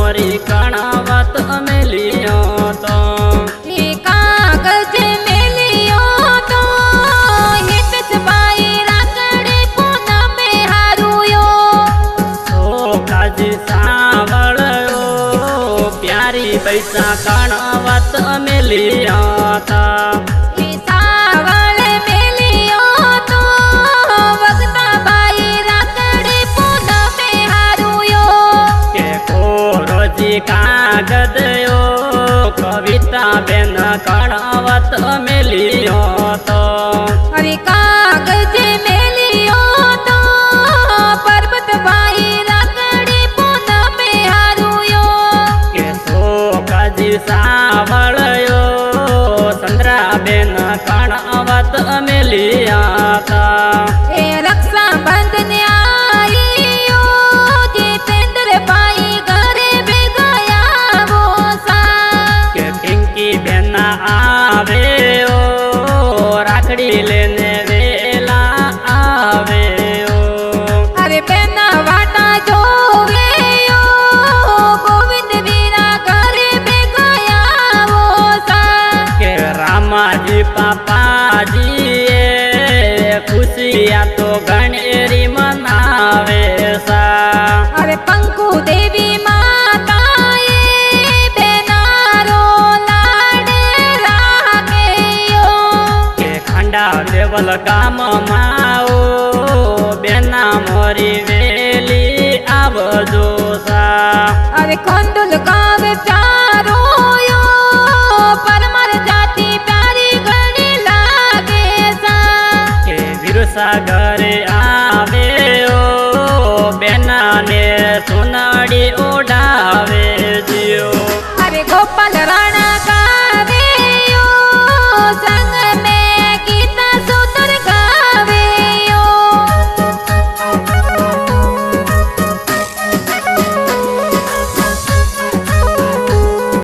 મોરી કણાવત મેલિયો તો કાગજ મેલિયો તો હિત બાઈ રાખડે પૂનમે હારુયો કાજી સાવળયો પ્યારી પૈસા કણાવત મેલિયા તા સાવળ મેલિયો તો વગતા બાઈ રાખડે પૂનમે હારુયો કે કોરોજી કાગદયો કવિતા બેન કણાવત મેલિયો તો અરે કાગજ મેલિયો તો પર્વત બાઈ રાખડે પૂનમે હારુયો કે કાજી સાવળયો સંદ્રા બેન કણાવત મેલિયા તા એ રક્ષા બંધને આયો જીતેન્દ્ર બાઈ ઘરે ભેગયા બોસા કે પિંકી બેન આવે રાખડી લેને વેલા આવે અરે બેના વાટા જોવેયો ગોવિંદ વીરા ઘરે ભેગયા બોસા કે રામાજી પાપાજી ખુશિયા તો ગણેરી મનાવે સા અરે પંકુ દેવી માતાએ બેનારો લાડ રાખેયો કે ખાંડા દેવલ ગામમાં બેના મોરી વેલી આવજો સા અરે ખંડુલ ગાવ ચારોયો પરમર જાતિ પ્યારી ઘણી લાગે સા કે વિરસા